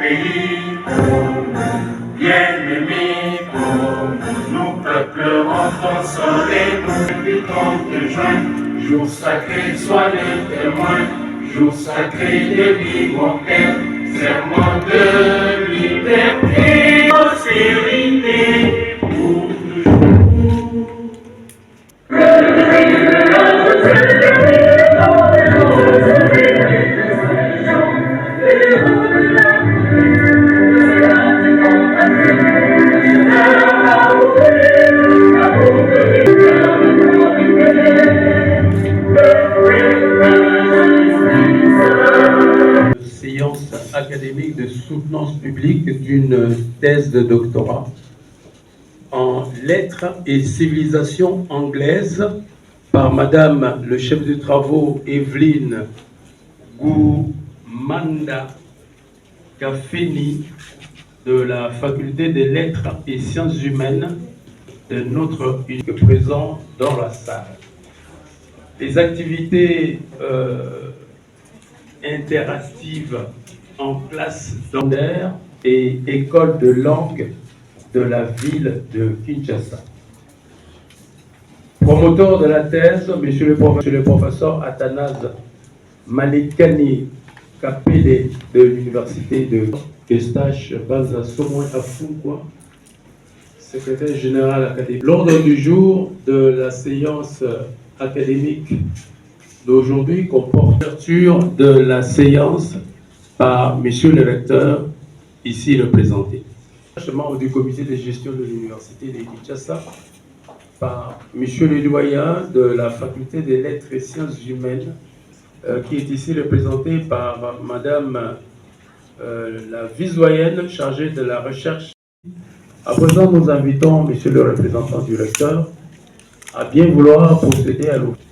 pays pour nous, bien-aimés pour nous, peuple consolez-nous, invitons de juin, jour sacré, sois le témoin, jour sacré de l'immortel, serment de liberté, prospérité pour toujours. Séance académique de soutenance publique d'une thèse de doctorat en lettres et civilisation anglaise par Madame le chef de travaux Evelyne Goumanda Kafeni de la faculté des lettres et sciences humaines de notre université présent dans la salle. Les activités interactives en classe secondaire et école de langue de la ville de Kinshasa. Promoteur de la thèse, monsieur le professeur Athanase Malekani Kapele de l'université de Eustache Banza Somoin Afoukwa, secrétaire général académique. L'ordre du jour de la séance académique d'aujourd'hui comporte l'ouverture de la séance par monsieur le recteur, ici représenté. Membre du comité de gestion de l'université de Kinshasa, par monsieur le doyen de la faculté des lettres et sciences humaines, qui est ici représenté par madame la vice-doyenne chargée de la recherche. À présent, nous invitons monsieur le représentant du recteur à bien vouloir procéder à l'ouverture.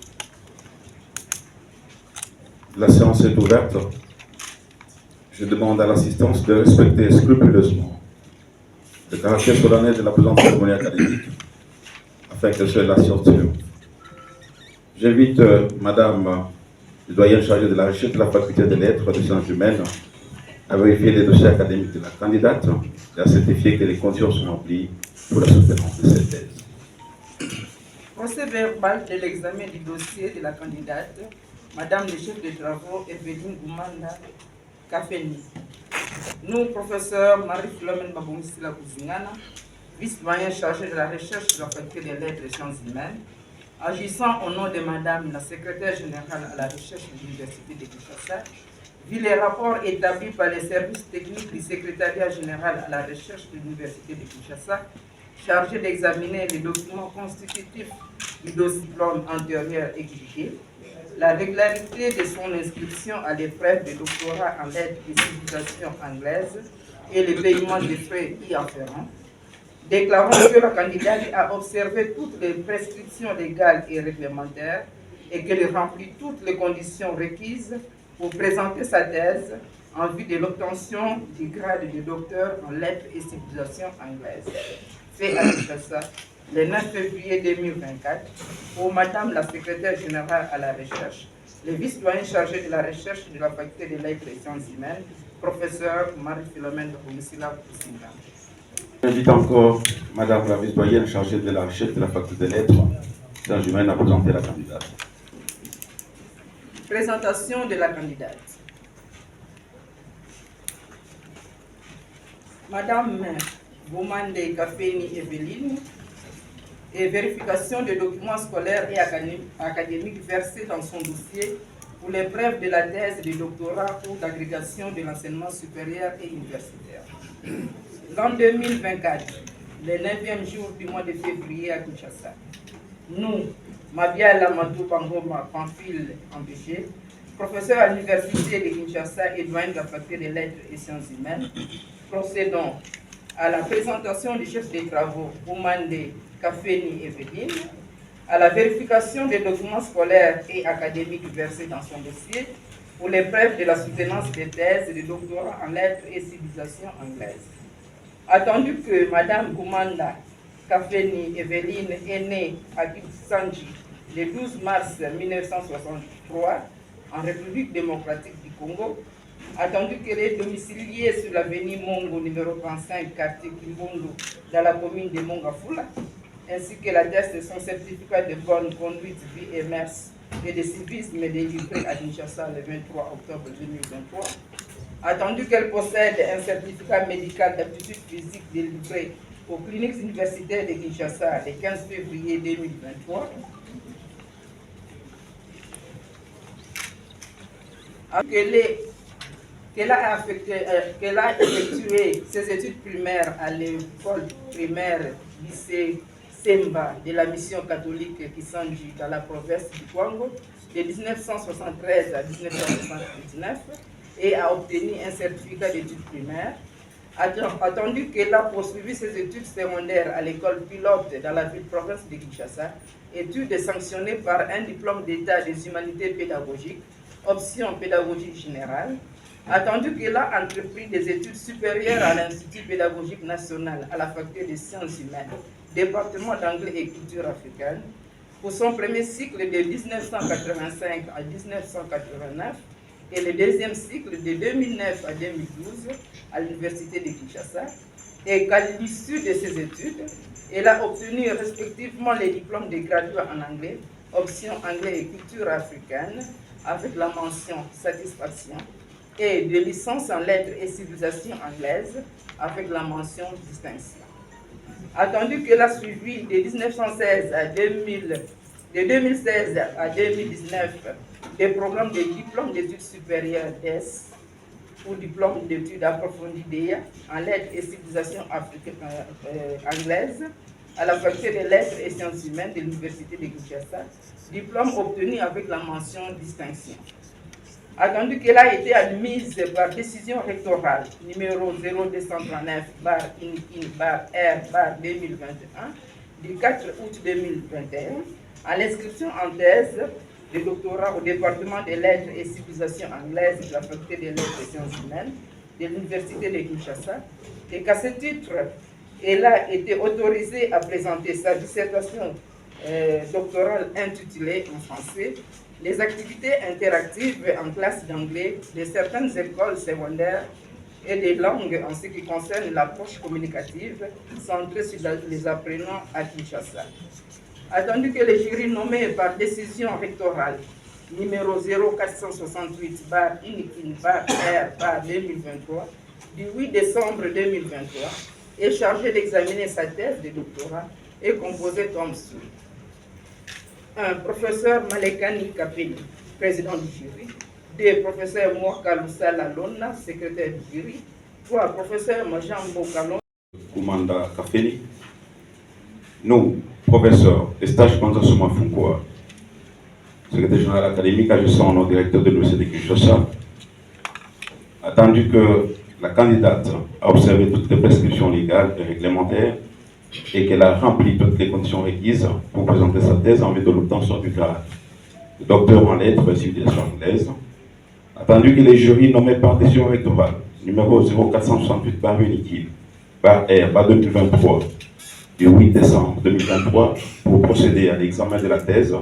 La séance est ouverte. Je demande à l'assistance de respecter scrupuleusement le caractère solennel de la présente cérémonie académique afin que soit la science triomphe. J'invite madame le doyen chargé de la recherche de la faculté des lettres et des sciences humaines à vérifier les dossiers académiques de la candidate et à certifier que les conditions sont remplies pour la soutenance de cette thèse. Procès verbal de l'examen du dossier de la candidate, Madame le chef de travaux Evelyne Goumanda Kafeni. Nous, professeur Marie-Philomène Babongisila Kouzingana, vice-doyen chargé de la recherche de la faculté des lettres et sciences humaines, agissant au nom de Madame la secrétaire générale à la recherche de l'Université de Kinshasa, vu les rapports établis par les services techniques du secrétariat général à la recherche de l'Université de Kinshasa, chargé d'examiner les documents constitutifs du dossier antérieur exigé, la régularité de son inscription à l'épreuve de doctorat en lettres et civilisation anglaise et le paiement des frais y afférents, déclarant que la candidate a observé toutes les prescriptions légales et réglementaires et qu'elle remplit toutes les conditions requises pour présenter sa thèse en vue de l'obtention du grade de docteur en lettres et civilisation anglaise. Fait à Kinshasa le 9 février 2024 pour Madame la secrétaire générale à la recherche, le vice-doyen chargé de la recherche de la faculté des lettres et sciences humaines, professeur Marie-Philomène Babongisila Kouzingana. J'invite encore madame la vice-doyenne chargée de la recherche de la faculté des lettres et sciences humaines à présenter la candidate. Présentation de la candidate. Madame Goumanda Kafeni Evelyne et vérification des documents scolaires et académiques versés dans son dossier pour l'épreuve de la thèse de doctorat ou d'agrégation de l'enseignement supérieur et universitaire. L'an 2024, le 9e jour du mois de février à Kinshasa, nous, Mabiala Madou Bangoma Pamphile Ambéché, professeur à l'université de Kinshasa et doyen de la faculté des lettres et sciences humaines, procédons à la présentation du chef des travaux Goumanda Kafeni Evelyne, à la vérification des documents scolaires et académiques versés dans son dossier pour l'épreuve de la soutenance des thèses et de doctorat en lettres et civilisation anglaise. Attendu que Madame Goumanda Kafeni Evelyne est née à Kisanji le 12 mars 1963 en République démocratique du Congo, Attendu qu'elle est domiciliée sur l'avenue Mongo, numéro 35, quartier Kimbondo, dans la commune de Mongafula, ainsi que l'atteste de son certificat de bonne conduite, vie et mœurs et de civisme délivré à Kinshasa le 23 octobre 2023. Attendu qu'elle possède un certificat médical d'aptitude physique délivré aux cliniques universitaires de Kinshasa le 15 février 2023. Qu'elle a effectué ses études primaires à l'école primaire lycée Semba de la mission catholique Kisanji dans la province du Kwango de 1973 à 1979 et a obtenu un certificat d'études primaires. Attendu qu'elle a poursuivi ses études secondaires à l'école pilote dans la ville-province de Kinshasa, études sanctionnées par un diplôme d'état des humanités pédagogiques, option pédagogique générale. Attendu qu'elle a entrepris des études supérieures à l'Institut pédagogique national à la faculté des sciences humaines, département d'anglais et culture africaine, pour son premier cycle de 1985 à 1989 et le deuxième cycle de 2009 à 2012 à l'Université de Kinshasa, et qu'à l'issue de ses études, elle a obtenu respectivement les diplômes de graduat en anglais, option anglais et culture africaine, avec la mention satisfaction, et de licence en lettres et civilisation anglaise, avec la mention distinction. Attendu qu'elle a suivi de 2016 à 2019 des programmes de diplôme d'études supérieures DES ou diplôme d'études approfondies DEA en lettres et civilisation anglaise à la faculté des lettres et sciences humaines de l'Université de Kinshasa, diplôme obtenu avec la mention distinction. Attendu qu'elle a été admise par décision rectorale numéro 0239/INIKIN/R/2021 du 4 août 2021 à l'inscription en thèse de doctorat au département des lettres et civilisation anglaise de la faculté des lettres et sciences humaines de l'Université de Kinshasa, et qu'à ce titre, elle a été autorisée à présenter sa dissertation doctorale intitulée en français « Les activités interactives en classe d'anglais de certaines écoles secondaires et des langues en ce qui concerne l'approche communicative centrée sur les apprenants à Kinshasa ». Attendu que le jury nommé par décision rectorale numéro 0470/INIKIN/R/2023 du 8 décembre 2023 est chargé d'examiner sa thèse de doctorat est composé comme suit. 1. Professeur Malekani Kapeni, président du jury. 2. Professeur Mwaka Lusala Lona, secrétaire du jury. 3. Professeur Majambo Kalon. Koumanda Kafeni. Nous, professeurs Eustache Banza-Souma Funkoa, secrétaire général académique adjacent au directeur de l'Université de Kinshasa, attendu que la candidate a observé toutes les prescriptions légales et réglementaires et qu'elle a rempli toutes les conditions requises pour présenter sa thèse en vue de l'obtention du grade de docteur en lettres et civilisation anglaise, attendu que les jurys nommés par décision rectorale numéro 0468/UNIKIN/R/2023 du 8 décembre 2023 pour procéder à l'examen de la thèse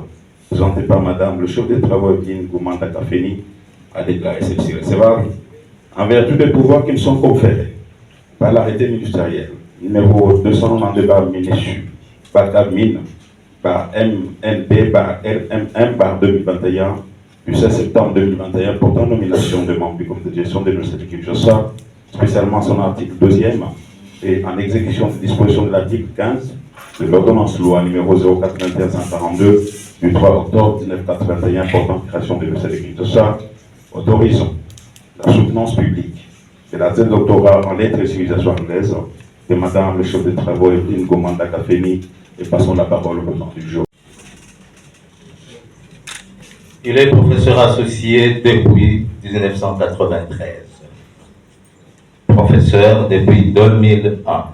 présentée par Madame le chef des travaux Evelyne Goumanda Kafeni a déclaré celle-ci recevable en vertu des pouvoirs qui me sont conférés par l'arrêté ministériel numéro 292/MNP/MNP/RMM/2021 du 16 septembre 2021 portant nomination de membres du comité de gestion de l'Université de Kinshasa, spécialement son article 2e, et en exécution des dispositions de l'article 15 de l'ordonnance loi numéro 0421-142 du 3 octobre 1981 portant création de l'Université de Kinshasa, autorisant la soutenance publique de la thèse de doctorat en lettres et civilisation anglaise de Madame le chef de travaux Evelyne Goumanda Kafeni, et passons la parole au président du jour. Il est professeur associé depuis 1993. Professeur depuis 2001.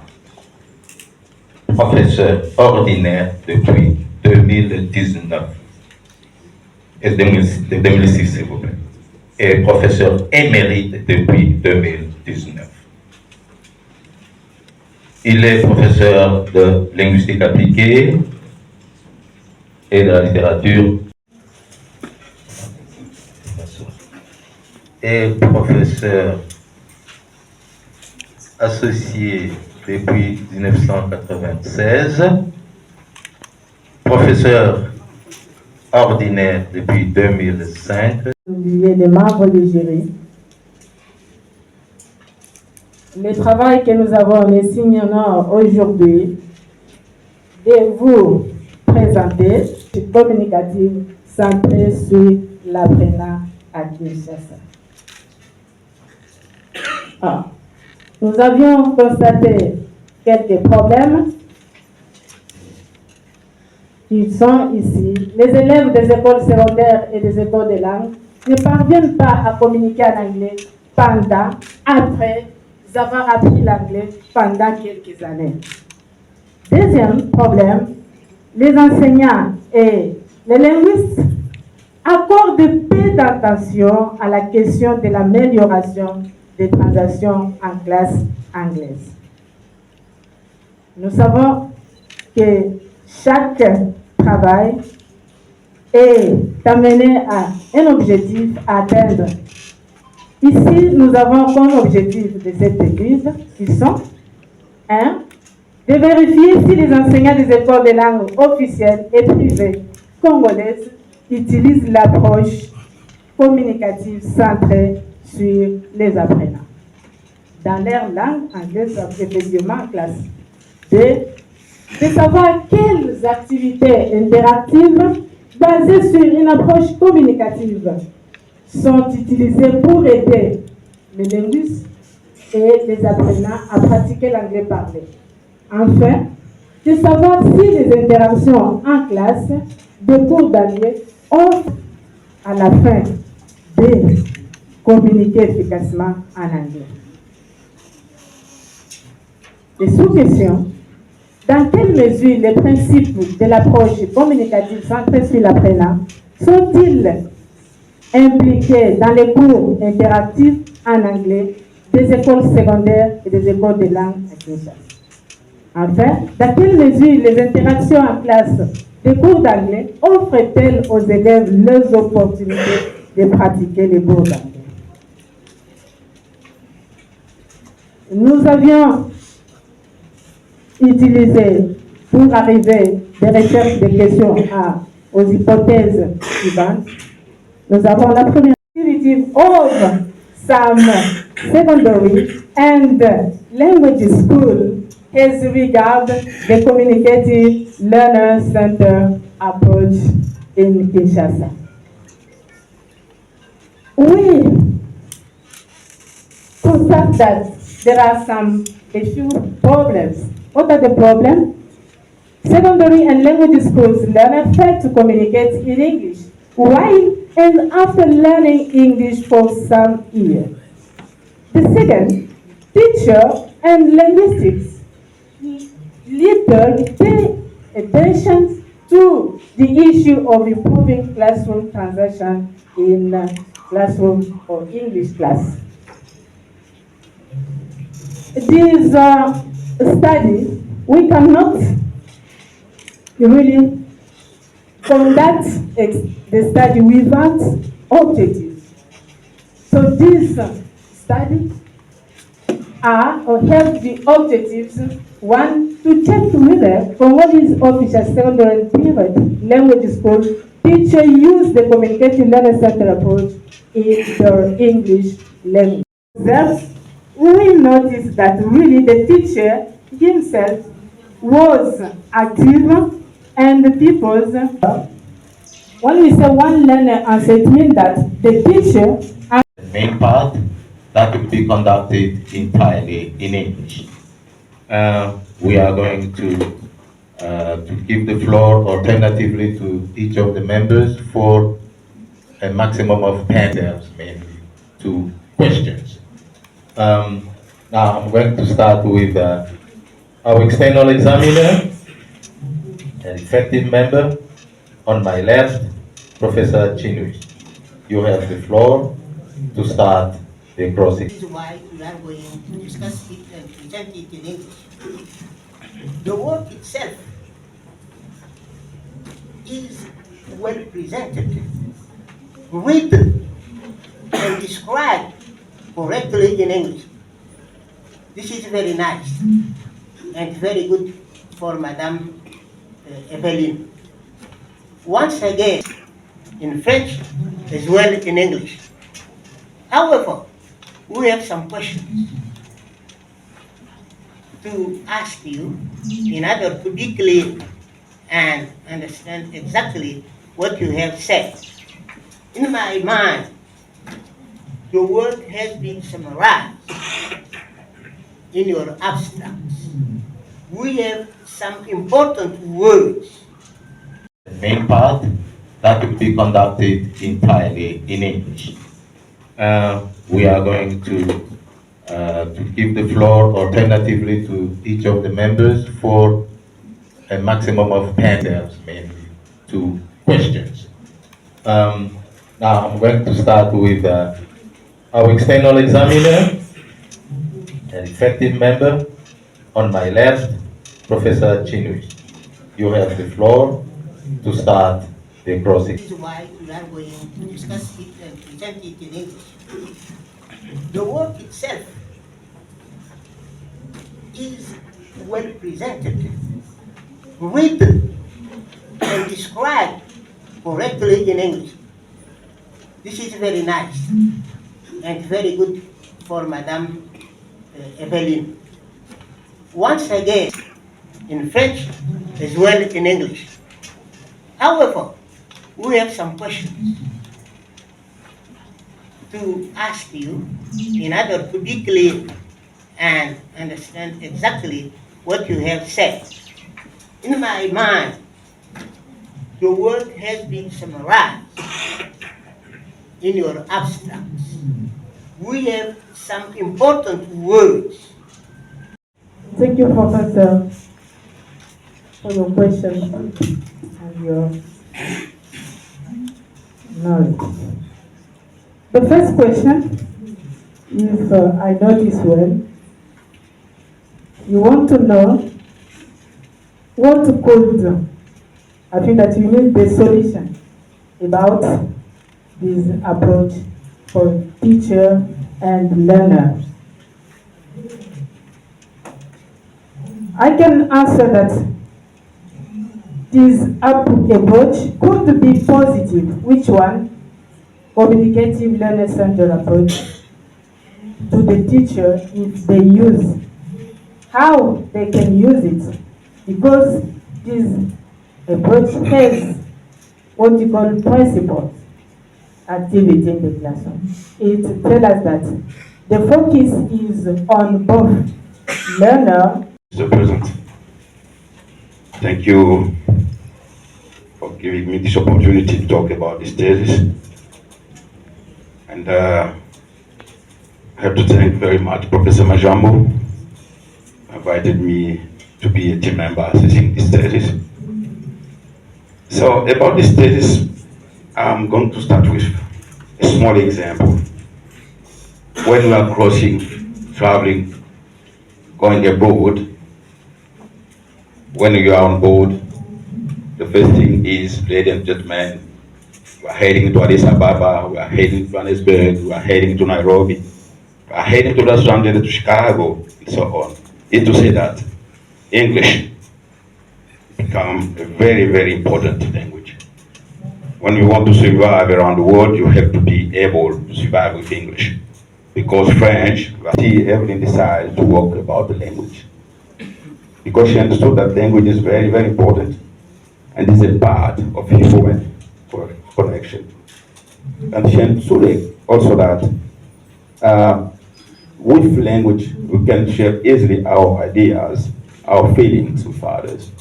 Professeur ordinaire depuis 2019. Et 2006, s'il vous plaît. Et professeur émérite depuis 2019. Il est professeur de linguistique appliquée et de la littérature. est professeur associé depuis 1996, professeur ordinaire depuis 2005. Les membres du jury. Le travail que nous avons me signe aujourd'hui de vous présenter une communicative centrée sur l'apprenant à Kinshasa. Nous avions constaté quelques problèmes qui sont ici. Les élèves des écoles secondaires et des écoles de langue ne parviennent pas à communiquer en anglais après avoir appris l'anglais pendant quelques années. Deuxième problème, les enseignants et les linguistes accordent peu d'attention à la question de l'amélioration des transactions en classe anglaise. Nous savons que chaque travail est amené à un objectif à atteindre. Ici, nous avons comme objectif de cette étude qui sont 1. De vérifier si les enseignants des écoles de langue officielles et privées congolaises utilisent l'approche communicative centrée sur les apprenants dans leur langue anglaise, effectivement en classe. 2. De savoir quelles activités interactives basées sur une approche communicative sont utilisées pour aider les linguistes et les apprenants à pratiquer l'anglais parlé. Enfin, de savoir si les interactions en classe de cours d'anglais offrent à la fin de communiquer efficacement en anglais. Et sous-question, dans quelle mesure les principes de l'approche communicative centrée sur l'apprenant sont-ils impliqués dans les cours interactifs en anglais des écoles secondaires et des écoles de langue à Kinshasa? Enfin, dans quelle mesure les interactions en classe des cours d'anglais offrent-elles aux élèves les opportunités de pratiquer les cours d'anglais? Nous avions utilisé pour arriver des recherches de questions aux hypothèses suivantes. Nous avons la première activity of some secondary and language school as regard the communicative learner center approach in Kinshasa. We constate that there are a few problems. What are the problems? Secondary and language schools learners fail to communicate in English while and after learning English for some years. The second, teacher and linguistics little pay attention to the issue of improving classroom transaction in classroom or English class. These studies, we cannot really conduct the study without objectives. So these studies are or have the objectives: one, to check whether Congolese official secondary and private language school teachers use the communicative learner center approach in their English language. Thus, we noticed that really the teacher himself was active and the pupils. When we say one learner answer, it means that the teacher. The main part that will be conducted entirely in English. We are going to give the floor alternatively to each of the members for a maximum of 10 minutes, maybe 2 questions. Now I'm going to start with our external examiner, an effective member. On my left, Professor Chinui. You have the floor to start the process. This is why we are going to discuss it and present it in English. The work itself is well presented, written and describe correctly in English. This is very nice and very good for Madame Eveline. Once again, in French as well in English. However, we have some questions to ask you in order to be clear and understand exactly what you have said. In my mind, the work has been summarized in your abstracts. We have some important words. The main part that will be conducted entirely in English. We are going to give the floor alternatively to each of the members for a maximum of 10 minutes, mainly 2 questions. Now I'm going to start with our external examiner, an effective member. On my left, Professor Chinui. You have the floor to start the crossing. This is why we are going to discuss it and present it in English. The work itself is well presented, written, and described correctly in English. This is very nice and very good for Madame Eveline. Once again, in French as well in English. However, we have some questions to ask you in order to be clear and understand exactly what you have said. In my mind, the work has been summarized in your abstracts. We have some important words. Thank you, Professor, for your questions and your knowledge. The first question, if I notice well, you want to know what could, I think that you need the solution about this approach for teacher and learner. I can answer that this approach could be positive. Which one? Communicative learner-centered approach to the teacher if they use. How they can use it? Because this approach has what you call principles activity in the classroom. It tells us that the focus is on both learner. Mr. President, thank you for giving me this opportunity to talk about this thesis. And I have to thank very much Professor Majambo who invited me to be a team member assisting this thesis. So about this thesis, I'm going to start with a small example. When we are crossing, traveling, going abroad, when you are on board, the first thing is, ladies and gentlemen, we are heading to Addis Ababa, we are heading to Johannesburg, we are heading to Nairobi, we are heading to Los Angeles, to Chicago, and so on. It's to say that English become a very, very important language. When you want to survive around the world, you have to be able to survive with English. Because French, Eveline decided to work about the language. Because she understood that language is very, very important and is a part of human connection. And she understood also that with language, we can share easily our ideas, our feelings with others.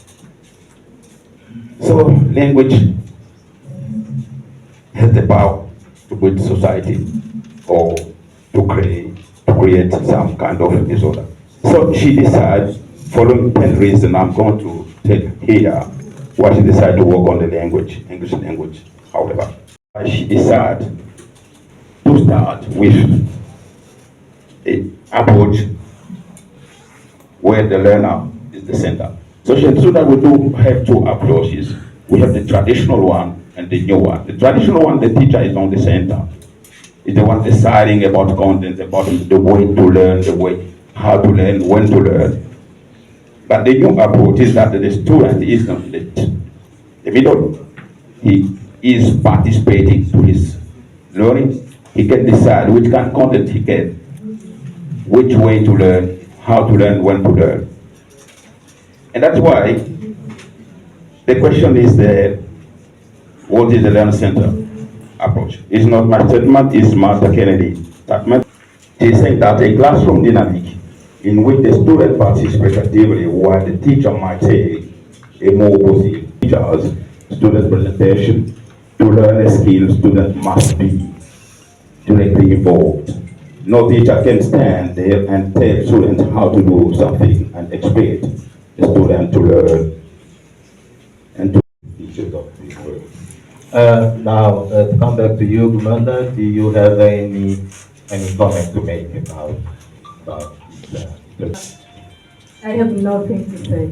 So language has the power to build society or to create some kind of disorder. So she decided, following 10 reasons, I'm going to take here why she decided to work on the language, English language, however. She decided to start with an approach where the learner is the center. So she understood that we do have 2 approaches. We have the traditional one and the new one. The traditional one, the teacher is on the center. is the one deciding about content, about the way to learn, the way how to learn, when to learn. But the new approach is that the student is not the middle. He is participating to his learning. He can decide which kind of content he can, which way to learn, how to learn, when to learn. And that's why the question is what is the Learning Center approach? It's not my statement, it's Martha Kennedy's statement. She said that a classroom dynamic in which the student participates actively while the teacher might take a more positive teachers, student presentation, to learn a skill, student must be directly involved. No teacher can stand there and tell students how to do something and expect the student to learn and to teach it up. Now, to come back to you, Gumanda, do you have any comment to make about this? I have nothing to say.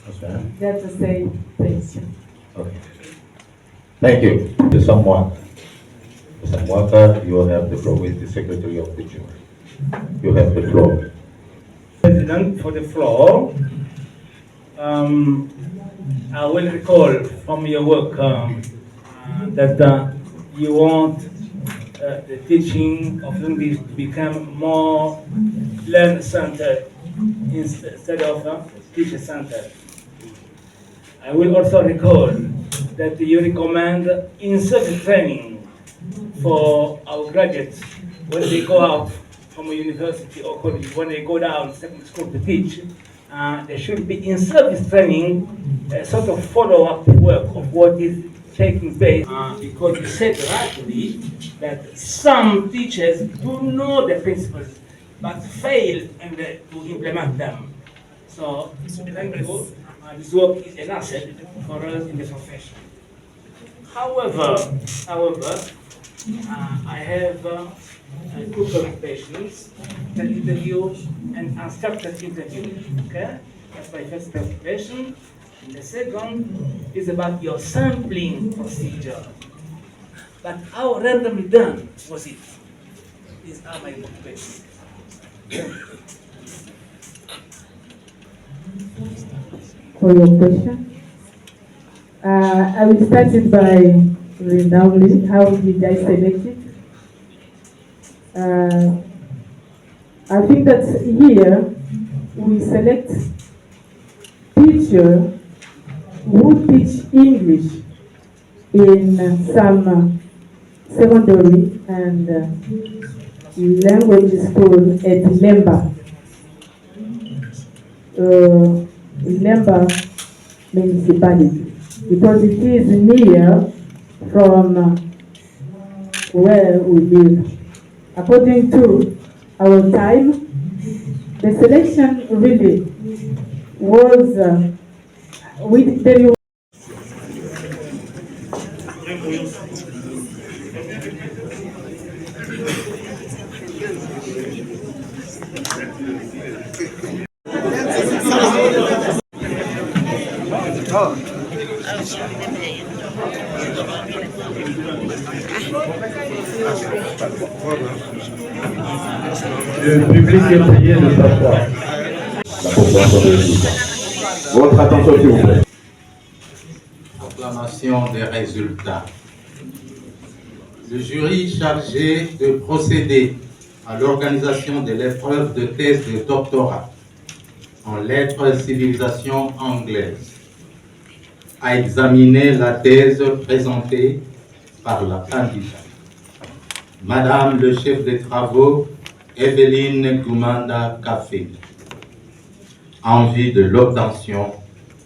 Okay. Just to say thank you. Okay. Thank you. To someone. Mr. Mwaka, you have the floor with the Secretary of the Jury. You have the floor. President, for the floor. I will recall from your work that you want the teaching of English to become more learner-centered instead of teacher-centered. I will also recall that you recommend in-service training for our graduates when they go out from a university or college, when they go down secondary school to teach. There should be in-service training, a sort of follow-up work of what is taking place. Because you said rightly that some teachers do know the principles but fail to implement them. So, thank you. This work is an asset for us in the profession. However, I have two preoccupations: the interview and unstructured interview. Okay, that's my first preoccupation. And the second is about your sampling procedure. But how randomly done was it? These are my preoccupations. For your question, I will start it by renowned. How did I select it? I think that here we select teacher who teach English in some secondary and language school at Lemba. Lemba municipality, because it is near from where we live. According to our time, the selection really was with the Le public est prié de s'asseoir. La compréhension des résultats. Votre attention, s'il vous plaît. Proclamation des résultats. Le jury chargé de procéder à l'organisation de l'épreuve de thèse de doctorat en lettres civilisation anglaise a examiné la thèse présentée par la candidate, Madame le chef des travaux Evelyne Gumanda Kafeni, en vue de l'obtention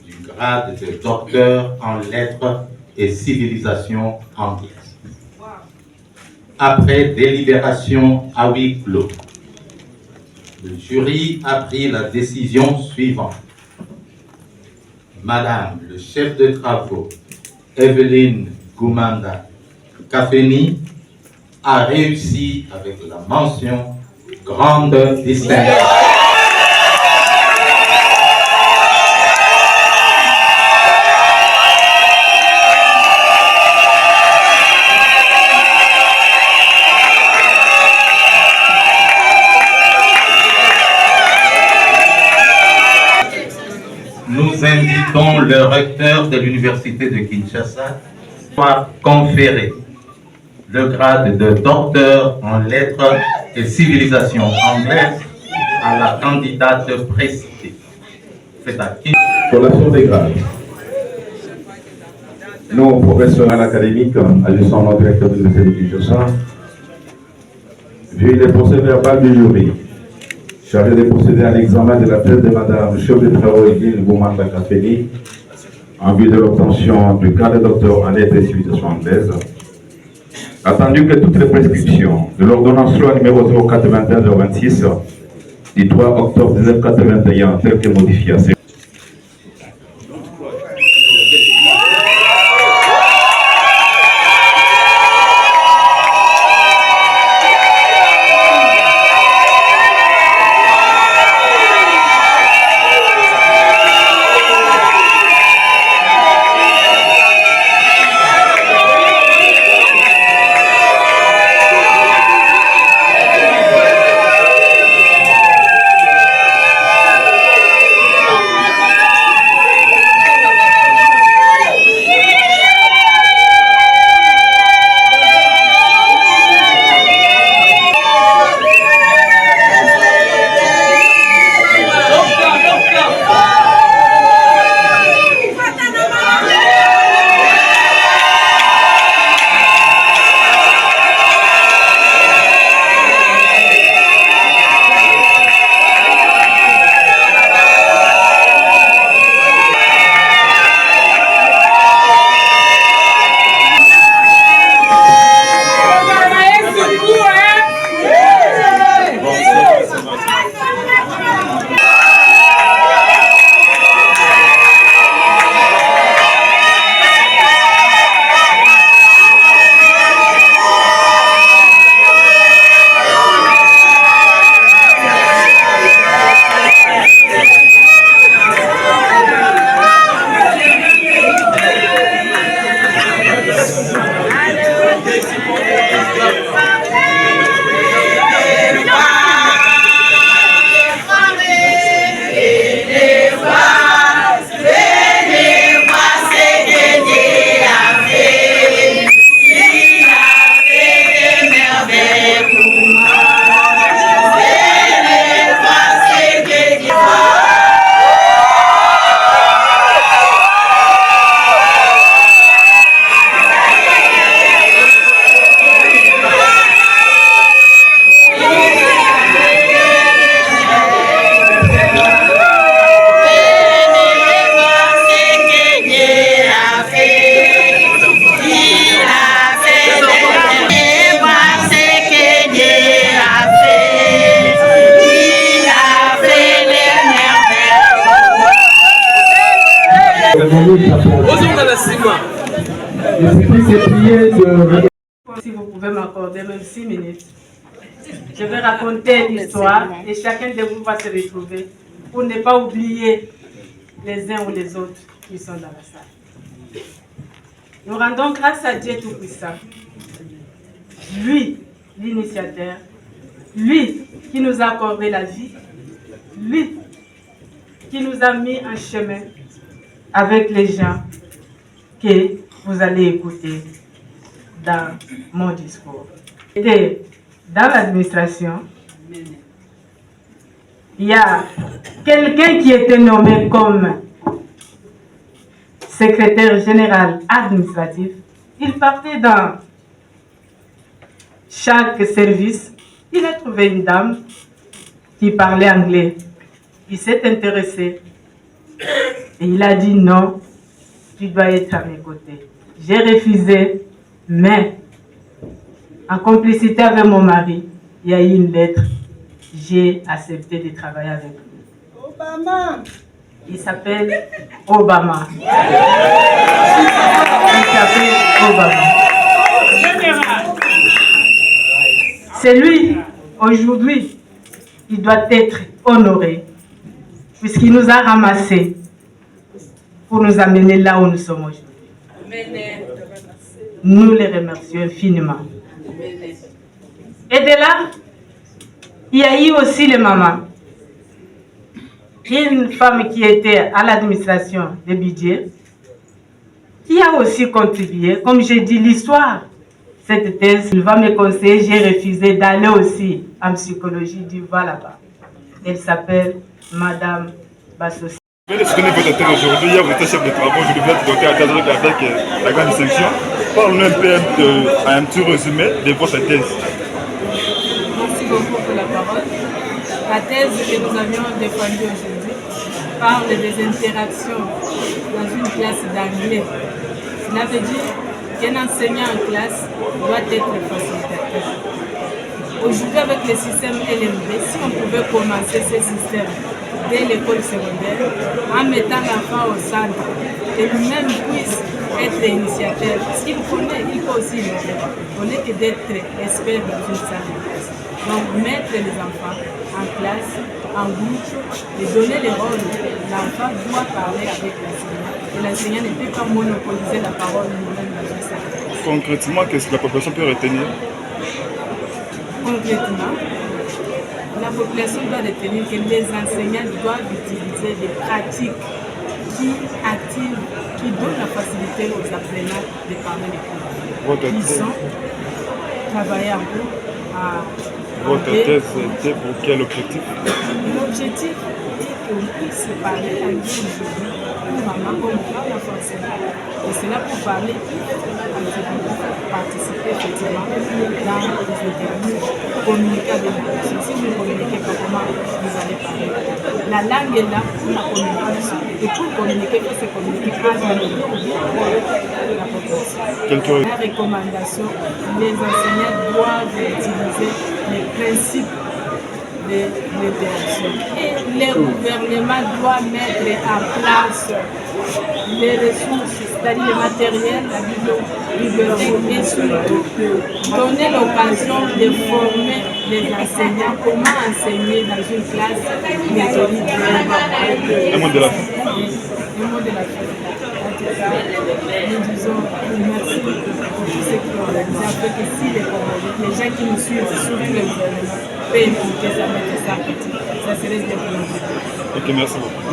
du grade de docteur en lettres et civilisation anglaise. Après délibération à huis clos, le jury a pris la décision suivante. Madame le chef de travaux Evelyne Gumanda Kafeni a réussi avec la mention grande distinction. nous invitons le recteur de l'Université de Kinshasa à conférer le grade de docteur en lettres et civilisation anglaise à la candidate précitée. C'est à qui? Collation des grades. Nous, professionnels académiques, agissant notre directeur de l'Université de Kinshasa, vu les procès-verbal du jury, chargé de procéder à l'examen de la thèse de Madame chef de travaux Evelyne Goumanda Kafeni, en vue de l'obtention du grade de docteur en lettres et civilisation anglaise, attendu que toutes les prescriptions de l'ordonnance loi numéro 081-026 du 3 octobre 1981, telle que modifiée à Si vous pouvez m'accorder même 6 minutes, je vais raconter l'histoire et chacun de vous va se retrouver pour ne pas oublier les uns ou les autres qui sont dans la salle. Nous rendons grâce à Dieu Tout-Puissant, lui, l'initiateur, lui qui nous a accordé la vie, lui qui nous a mis en chemin avec les gens que vous allez écouter dans mon discours. Et dans l'administration, il y a quelqu'un qui était nommé comme secrétaire général administratif. Il partait dans chaque service. Il a trouvé une dame qui parlait anglais. Il s'est intéressé et il a dit non, tu dois être à mes côtés. J'ai refusé, mais en complicité avec mon mari, il y a eu une lettre. J'ai accepté de travailler avec lui. Obama. Il s'appelle Obama. Il s'appelle Obama. C'est lui, aujourd'hui, qui doit être honoré, puisqu'il nous a ramassés pour nous amener là où nous sommes aujourd'hui. Nous les remercions infiniment. Et de là, il y a eu aussi les mamans une femme qui était à l'administration des budgets, qui a aussi contribué, comme j'ai dit, l'histoire. Cette thèse, il va me conseiller, j'ai refusé d'aller aussi en psychologie du va là-bas. Elle s'appelle Madame Bassossi. Je vais soutenir votre thèse aujourd'hui. Hier, vous étiez chef de travaux, je viens de donner à thèse avec la grande section. Parle-nous un peu un petit résumé de votre thèse. Merci beaucoup pour la parole. La thèse que nous avions défendue aujourd'hui parle des interactions dans une classe d'anglais. Cela veut dire qu'un enseignant en classe doit être facilitateur. Aujourd'hui, avec le système LMB, si on pouvait commencer ce système dès l'école secondaire, en mettant l'enfant au centre, et lui-même puisse être initiateur, parce qu'il connaît, il peut aussi l'aider. On n'est que d'être expert dans une salle de classe. Donc, mettre les enfants en classe, en groupe, et donner les rôles. L'enfant doit parler avec l'enseignant. Et l'enseignant ne peut pas monopoliser la parole lui-même dans une salle de classe. Concrètement, qu'est-ce que la population peut retenir? Concrètement, la population doit retenir que les enseignants doivent utiliser des pratiques qui activent, qui donnent la facilité aux apprenants de parler les cours. Ils ont travaillé un peu à... Votre thèse était pour quel objectif? L'objectif est qu'on puisse parler anglais aujourd'hui, pour maman comme parle en français. Et c'est là pour parler, participer effectivement dans les interviews, communiquer avec la personne. Si vous ne communiquez pas, comment vous allez parler? La langue est là pour la communication. Et pour communiquer, il faut se communiquer grâce à la population. La recommandation, les enseignants doivent utiliser les principes de l'interaction. Et le gouvernement doit mettre en place les ressources, c'est-à-dire le matériel, la bibliothèque et surtout donner l'occasion de former les enseignants comment enseigner dans une classe méthodique. Un mot de la fin. Le mot de la fin. En tout cas, nous disons merci pour tous ceux qui ont organisé, afin que si les gens qui nous suivent, surtout le gouvernement, peuvent écouter ça, mettre ça à petit. Ça serait bien pour nous. Ok, merci beaucoup.